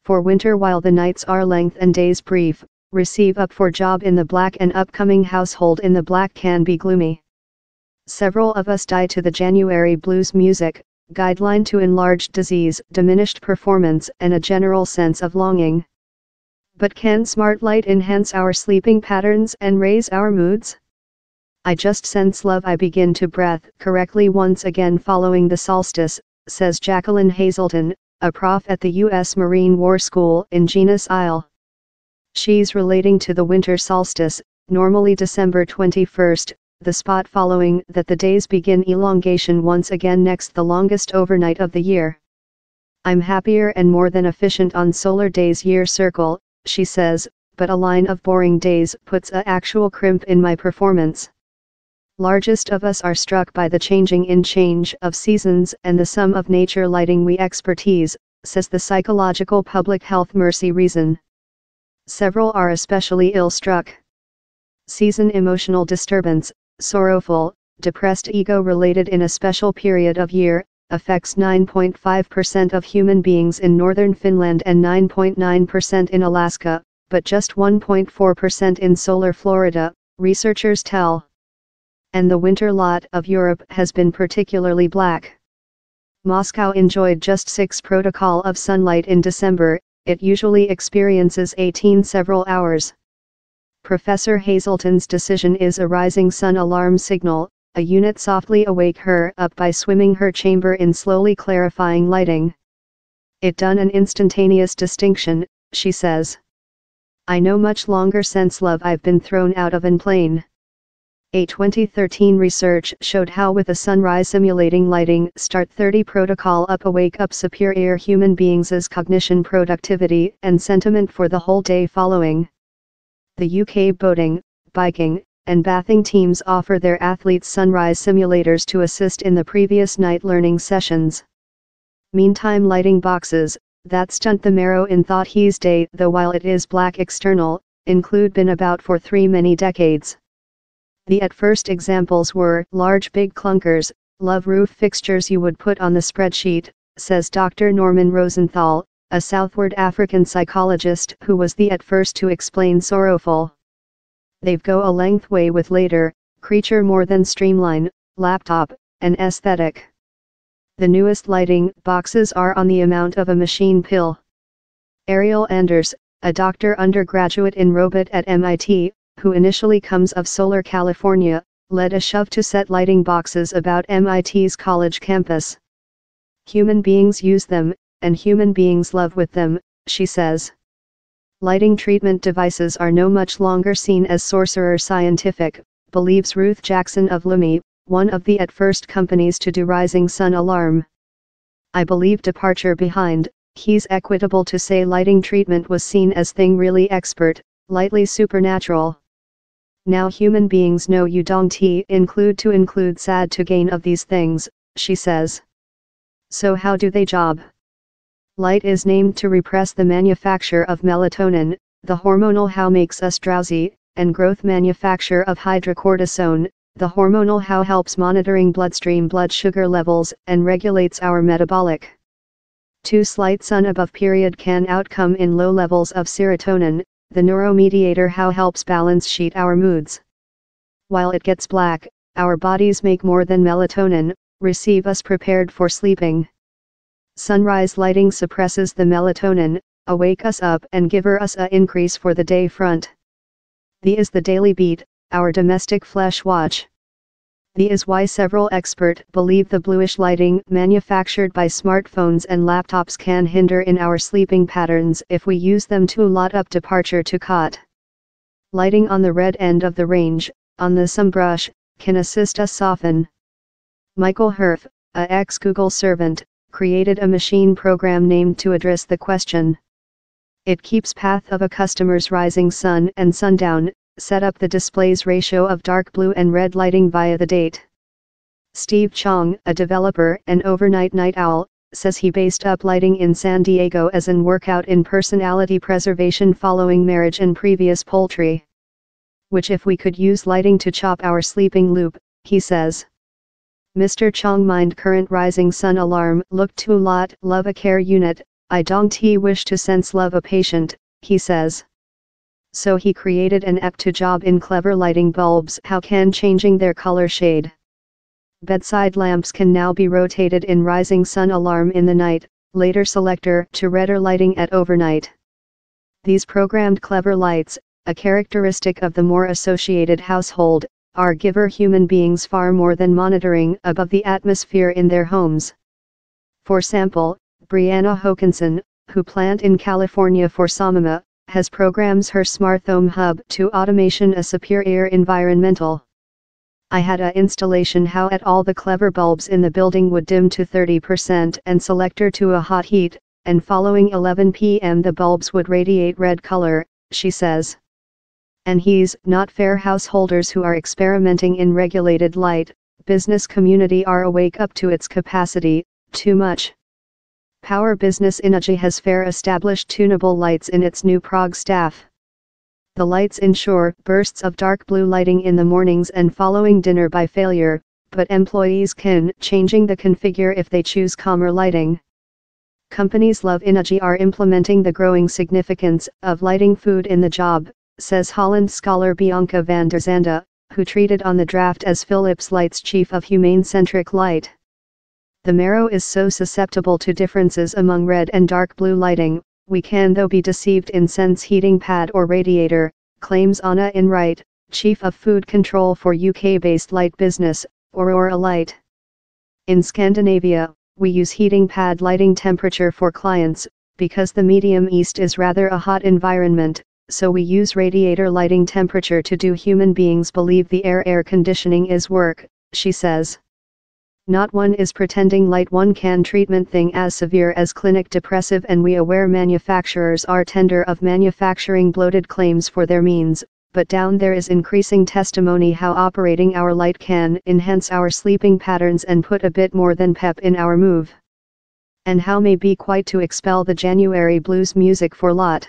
For winter while the nights are length and days brief, receive up for job in the black and upcoming household in the black can be gloomy. Several of us die to the January blues music, guideline to enlarged disease, diminished performance and a general sense of longing. But can smart light enhance our sleeping patterns and raise our moods? I just sense love I begin to breathe correctly once again following the solstice, says Jacqueline Hazelton, a prof at the U.S. Marine War School in Genus Isle. She's relating to the winter solstice, normally December 21st, the spot following that the days begin elongation once again next the longest overnight of the year. I'm happier and more than efficient on solar days year circle, she says, but a line of boring days puts a actual crimp in my performance. Largest of us are struck by the changing in change of seasons and the sum of nature lighting we expertise, says the psychological public health Mercy Reason. Several are especially ill-struck. Season emotional disturbance, sorrowful, depressed ego-related in a special period of year, affects 9.5% of human beings in northern Finland and 9.9% in Alaska, but just 1.4% in solar Florida, researchers tell. And the winter lot of Europe has been particularly black. Moscow enjoyed just 6 protocol of sunlight in December, it usually experiences 18 several hours. Professor Hazelton's decision is a rising sun alarm signal, a unit softly awake her up by swimming her chamber in slowly clarifying lighting. It done an instantaneous distinction, she says. I know much longer since love I've been thrown out of an plane. A 2013 research showed how with a sunrise simulating lighting start 30 protocol up awake up superior human beings' cognition productivity and sentiment for the whole day following. The UK boating, biking, and bathing teams offer their athletes sunrise simulators to assist in the previous night learning sessions. Meantime lighting boxes, that stunt the marrow in thought he's day though while it is black external, include been about for 3 many decades. The at first examples were large big clunkers, love roof fixtures you would put on the spreadsheet, says Dr. Norman Rosenthal, a Southward African psychologist who was the at first to explain sorrowful. They've go a length way with later, creature more than streamline, laptop, and aesthetic. The newest lighting boxes are on the amount of a machine pill. Ariel Anders, a doctor undergraduate in robot at MIT, who initially comes of Solar California, led a shove to set lighting boxes about MIT's college campus. Human beings use them, and human beings love with them, she says. Lighting treatment devices are no much longer seen as sorcerer scientific, believes Ruth Jackson of Lummi, one of the at first companies to do rising sun alarm. I believe departure behind, he's equitable to say lighting treatment was seen as thing really expert, lightly supernatural. Now human beings know you don't include sad to gain of these things, she says. So how do they job? Light is named to repress the manufacture of melatonin, the hormonal how makes us drowsy, and growth manufacture of hydrocortisone, the hormonal how helps monitoring bloodstream blood sugar levels and regulates our metabolic. Too slight sun above period can outcome in low levels of serotonin, the neuromediator how helps balance sheet our moods. While it gets black, our bodies make more than melatonin, receive us prepared for sleeping. Sunrise lighting suppresses the melatonin, awake us up and give us a increase for the day front. The is the daily beat, our domestic flesh watch. The is why several experts believe the bluish lighting manufactured by smartphones and laptops can hinder in our sleeping patterns if we use them to lot up departure to cot. Lighting on the red end of the range, on the sun brush, can assist us soften. Michael Herf, a ex-Google servant, created a machine program named to address the question. It keeps path of a customer's rising sun and sundown, set up the display's ratio of dark blue and red lighting via the date. Steve Chong, a developer and overnight night owl, says he based up lighting in San Diego as an workout in personality preservation following marriage and previous poultry. Which if we could use lighting to chop our sleeping loop, he says. Mr. Chong mind current rising sun alarm looked to lot love a care unit, I don't wish to sense love a patient, he says. So he created an app to job in clever lighting bulbs how can changing their color shade. Bedside lamps can now be rotated in rising sun alarm in the night, later selector to redder lighting at overnight. These programmed clever lights, a characteristic of the more associated household, are giver human beings far more than monitoring above the atmosphere in their homes. For example, Brianna Hokanson, who plant in California for Samama, has programs her smart home hub to automation a superior environmental. I had a installation how at all the clever bulbs in the building would dim to 30% and selector to a hot heat, and following 11 p.m. the bulbs would radiate red color, she says. And he's not fair householders who are experimenting in regulated light, business community are awake up to its capacity, too much. Power Business Energy has fair established tunable lights in its new Prague staff. The lights ensure bursts of dark blue lighting in the mornings and following dinner by failure, but employees can changing the configure if they choose calmer lighting. Companies Love Energy are implementing the growing significance of lighting food in the job, says Holland scholar Bianca van der Zande, who treated on the draft as Philips Light's chief of humane-centric light. The marrow is so susceptible to differences among red and dark blue lighting, we can though be deceived in sense heating pad or radiator, claims Anna Enright, chief of food control for UK-based light business, Aurora Light. In Scandinavia, we use heating pad lighting temperature for clients, because the Medium East is rather a hot environment, so we use radiator lighting temperature to do human beings believe the air conditioning is work, she says. Not one is pretending light one can treatment thing as severe as clinic depressive and we aware manufacturers are tender of manufacturing bloated claims for their means, but down there is increasing testimony how operating our light can enhance our sleeping patterns and put a bit more than pep in our move. And how may be quite to expel the January blues music for lot.